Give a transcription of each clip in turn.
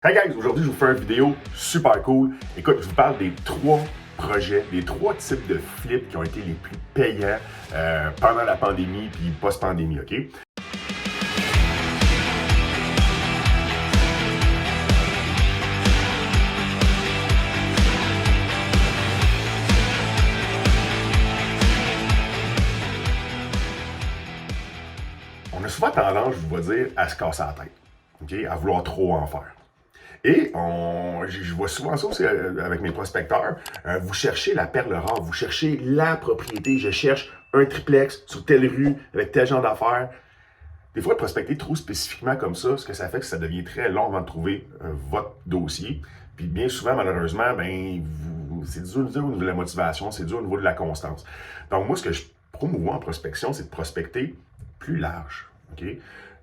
Hey guys, aujourd'hui je vous fais une vidéo super cool. Écoute, je vous parle des trois projets, des trois types de flips qui ont été les plus payants pendant la pandémie puis post-pandémie, OK? On a souvent tendance, je vous dire, à se casser la tête, OK? À vouloir trop en faire. Et je vois souvent ça aussi avec mes prospecteurs. Vous cherchez la perle rare, vous cherchez la propriété. Je cherche un triplex sur telle rue avec tel genre d'affaires. Des fois, prospecter trop spécifiquement comme ça, ce que ça fait, que ça devient très long avant de trouver votre dossier. Puis bien souvent, malheureusement, c'est dur au niveau de la motivation, c'est dur au niveau de la constance. Donc moi, ce que je promouvois en prospection, c'est de prospecter plus large. OK?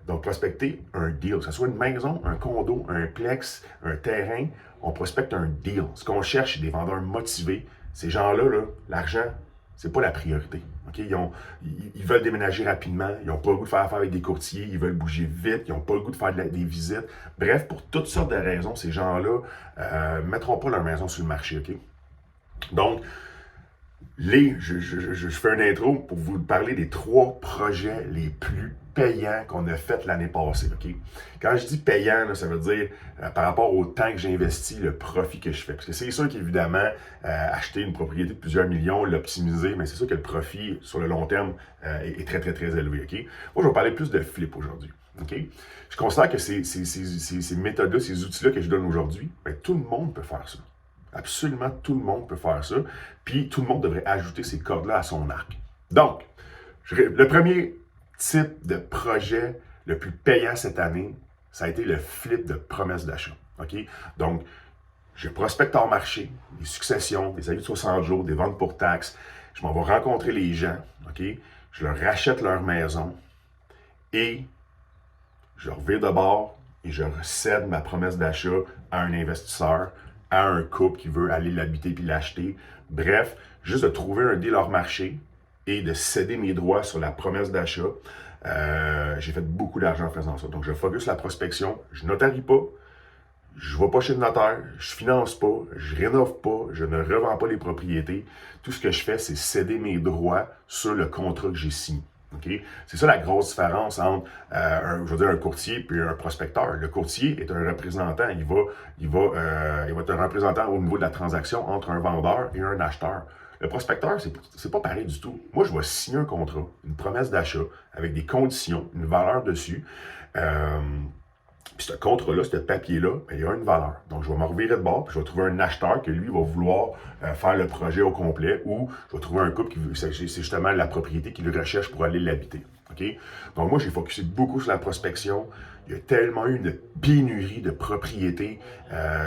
Donc, prospecter un deal, que ce soit une maison, un condo, un plex, un terrain, on prospecte un deal. Ce qu'on cherche, c'est des vendeurs motivés. Ces gens-là, l'argent, c'est pas la priorité. Okay? Ils veulent déménager rapidement, ils n'ont pas le goût de faire affaire avec des courtiers, ils veulent bouger vite, ils n'ont pas le goût de faire des visites. Bref, pour toutes sortes de raisons, ces gens-là ne mettront pas leur maison sur le marché. Okay? Donc, je fais une intro pour vous parler des trois projets les plus payants qu'on a fait l'année passée. Okay? Quand je dis payant, là, ça veut dire par rapport au temps que j'ai investi, le profit que je fais. Parce que c'est sûr qu'évidemment, acheter une propriété de plusieurs millions, l'optimiser, mais c'est sûr que le profit sur le long terme est très, très, très élevé. Okay? Moi, je vais vous parler plus de flip aujourd'hui. Okay? Je considère que ces méthodes-là, ces outils-là que je donne aujourd'hui, tout le monde peut faire ça. Absolument tout le monde peut faire ça. Puis tout le monde devrait ajouter ces cordes-là à son arc. Donc, le premier type de projet le plus payant cette année, ça a été le flip de promesse d'achat. OK? Donc, je prospecte hors marché, des successions, des avis de 60 jours, des ventes pour taxes. Je m'en vais rencontrer les gens. OK? Je leur rachète leur maison et je reviens de bord et je cède ma promesse d'achat à un investisseur, à un couple qui veut aller l'habiter puis l'acheter. Bref, juste de trouver un deal hors marché et de céder mes droits sur la promesse d'achat. J'ai fait beaucoup d'argent en faisant ça. Donc, je focus sur la prospection. Je notarie pas. Je ne vais pas chez le notaire. Je finance pas. Je rénove pas. Je ne revends pas les propriétés. Tout ce que je fais, c'est céder mes droits sur le contrat que j'ai signé. Okay? C'est ça la grosse différence entre un courtier et un prospecteur. Le courtier est un représentant. Il va être un représentant au niveau de la transaction entre un vendeur et un acheteur. Le prospecteur, c'est pas pareil du tout. Moi, je vais signer un contrat, une promesse d'achat avec des conditions, une valeur dessus. Puis ce contrat-là, ce papier-là, il a une valeur. Donc, je vais me revirer de bord, puis je vais trouver un acheteur qui, lui, va vouloir faire le projet au complet, ou je vais trouver un couple qui veut, c'est justement la propriété qu'il recherche pour aller l'habiter. Okay? Donc, moi, j'ai focusé beaucoup sur la prospection. Il y a tellement eu une pénurie de propriétés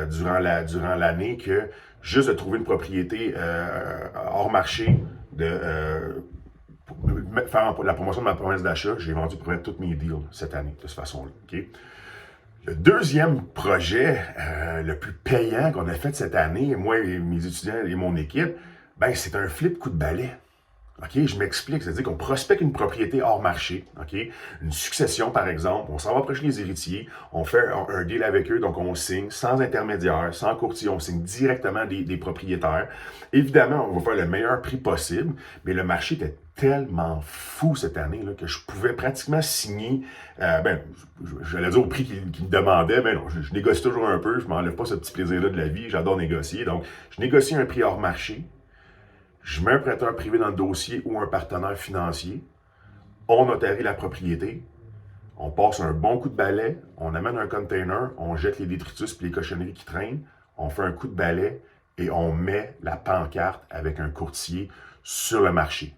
durant l'année que juste de trouver une propriété hors marché, pour faire la promotion de ma promesse d'achat, j'ai vendu pour être tous mes deals cette année, de cette façon-là. Okay? Le deuxième projet le plus payant qu'on a fait cette année, moi et mes étudiants et mon équipe, c'est un flip coup de balai. OK, je m'explique, c'est-à-dire qu'on prospecte une propriété hors marché, OK, une succession par exemple, on s'en va approcher les héritiers, on fait un deal avec eux, donc on signe sans intermédiaire, sans courtier, on signe directement des propriétaires. Évidemment, on va faire le meilleur prix possible, mais le marché était tellement fou cette année là, que je pouvais pratiquement signer, j'allais dire au prix qu'il me demandait, non, je négocie toujours un peu, je ne m'enlève pas ce petit plaisir-là de la vie, j'adore négocier, donc je négocie un prix hors marché. Je mets un prêteur privé dans le dossier ou un partenaire financier. On notarie la propriété. On passe un bon coup de balai. On amène un container. On jette les détritus et les cochonneries qui traînent. On fait un coup de balai et on met la pancarte avec un courtier sur le marché.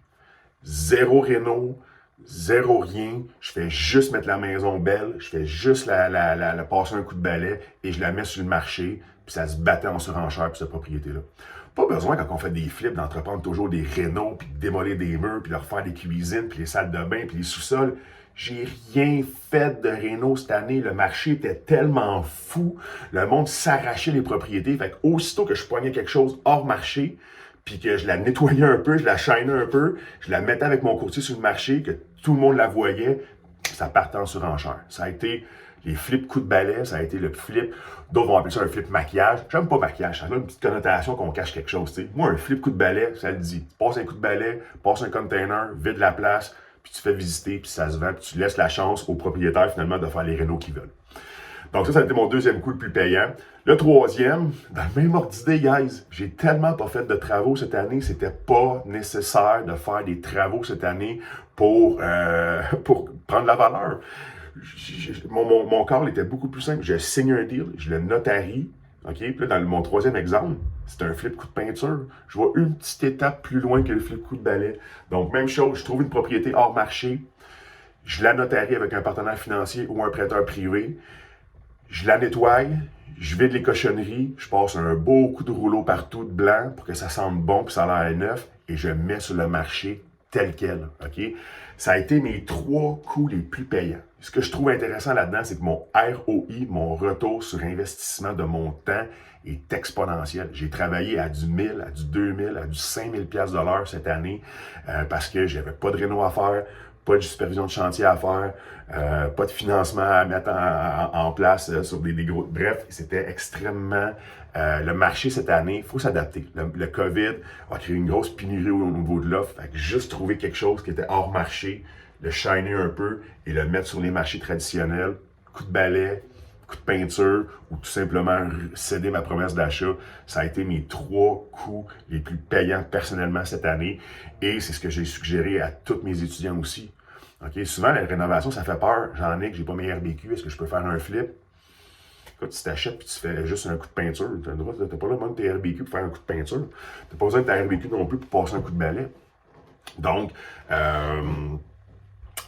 Zéro réno, zéro rien. Je fais juste mettre la maison belle. Je fais juste la passer un coup de balai et je la mets sur le marché. Puis ça se battait en surenchère pour cette propriété-là. Pas besoin, quand on fait des flips, d'entreprendre toujours des rénaux, puis de démolir des murs, puis de refaire des cuisines, puis les salles de bain, puis les sous-sols. J'ai rien fait de réno cette année. Le marché était tellement fou. Le monde s'arrachait les propriétés. Fait qu'aussitôt que je poignais quelque chose hors marché, puis que je la nettoyais un peu, je la chaînais un peu, je la mettais avec mon courtier sur le marché, que tout le monde la voyait, ça partait en surenchère. Ça a été Les flips coup de balai, ça a été le flip. D'autres vont appeler ça un flip maquillage. J'aime pas maquillage, ça a une petite connotation qu'on cache quelque chose. T'sais. Moi, un flip coup de balai, ça le dit. Tu passes un coup de balai, passe un container, vide la place, puis tu fais visiter, puis ça se vend, puis tu laisses la chance aux propriétaires finalement de faire les rénaux qu'ils veulent. Donc ça a été mon deuxième coup le plus payant. Le troisième, dans le même ordre d'idée, guys, j'ai tellement pas fait de travaux cette année, c'était pas nécessaire de faire des travaux cette année pour prendre la valeur. Mon call était beaucoup plus simple. Je signe un deal, je le notarie. OK? Puis là, dans mon troisième exemple, c'est un flip coup de peinture. Je vois une petite étape plus loin que le flip coup de balai. Donc, même chose, je trouve une propriété hors marché, je la notarie avec un partenaire financier ou un prêteur privé. Je la nettoie, je vide les cochonneries, je passe un beau coup de rouleau partout de blanc pour que ça sente bon puis ça a l'air neuf et je mets sur le marché tel quel. OK? Ça a été mes 3 coups les plus payants. Ce que je trouve intéressant là-dedans, c'est que mon ROI, mon retour sur investissement de mon temps, est exponentiel. J'ai travaillé à du 1000, à du 2000, à du 5000 pièces de l'heure cette année parce que j'avais pas de réno à faire, pas de supervision de chantier à faire, pas de financement à mettre en place sur des gros... Bref, c'était extrêmement... le marché cette année, il faut s'adapter. Le COVID a créé une grosse pénurie au niveau de l'offre. Fait que juste trouver quelque chose qui était hors marché, le shiner un peu et le mettre sur les marchés traditionnels, coup de balai, coup de peinture ou tout simplement céder ma promesse d'achat, ça a été mes 3 coups les plus payants personnellement cette année et c'est ce que j'ai suggéré à tous mes étudiants aussi. Okay? Souvent, la rénovation, ça fait peur. J'en ai que j'ai pas mes RBQ, est-ce que je peux faire un flip? Quand tu t'achètes et tu fais juste un coup de peinture, tu as le droit, tu n'as pas le même tes RBQ pour faire un coup de peinture. Tu n'as pas besoin de ta RBQ non plus pour passer un coup de balai. Donc,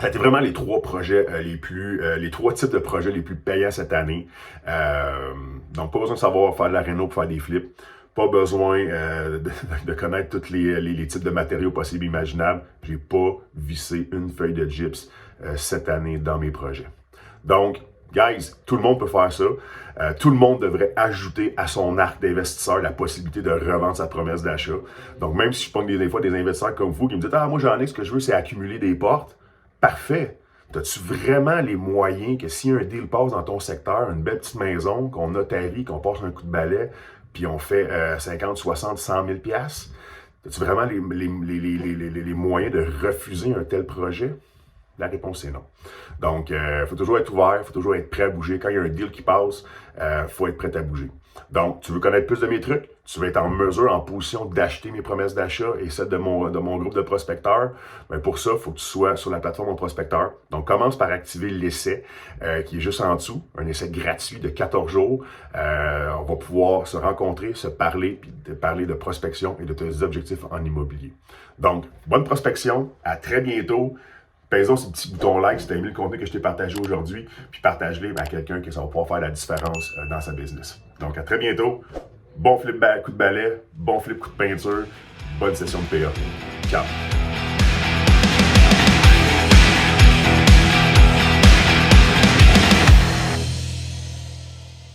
ça a été vraiment les 3 projets les 3 types de projets les plus payants cette année. Donc, pas besoin de savoir faire de la réno pour faire des flips. Pas besoin de connaître tous les types de matériaux possibles et imaginables. J'ai pas vissé une feuille de gyps cette année dans mes projets. Donc, guys, tout le monde peut faire ça. Tout le monde devrait ajouter à son arc d'investisseur la possibilité de revendre sa promesse d'achat. Donc, même si je prends des fois des investisseurs comme vous qui me disent « Ah, moi j'en ai, ce que je veux, c'est accumuler des portes. » Parfait. As-tu vraiment les moyens que si un deal passe dans ton secteur, une belle petite maison, qu'on notarie, qu'on passe un coup de balai, puis on fait 50, 60, 100 000 piastres, as-tu vraiment les moyens de refuser un tel projet? La réponse est non. Donc, il faut toujours être ouvert, il faut toujours être prêt à bouger. Quand il y a un deal qui passe, il faut être prêt à bouger. Donc, tu veux connaître plus de mes trucs, tu veux être en mesure, en position d'acheter mes promesses d'achat et celles de mon groupe de prospecteurs, bien pour ça, il faut que tu sois sur la plateforme Mon Prospecteur. Donc, commence par activer l'essai qui est juste en dessous, un essai gratuit de 14 jours. On va pouvoir se rencontrer, se parler, puis parler de prospection et de tes objectifs en immobilier. Donc, bonne prospection, à très bientôt. Pèsons ce petit bouton like si tu as aimé le contenu que je t'ai partagé aujourd'hui, puis partage-le à quelqu'un qui ça va pouvoir faire la différence dans sa business. Donc, à très bientôt. Bon flip coup de balai, bon flip coup de peinture, bonne session de PA. Ciao!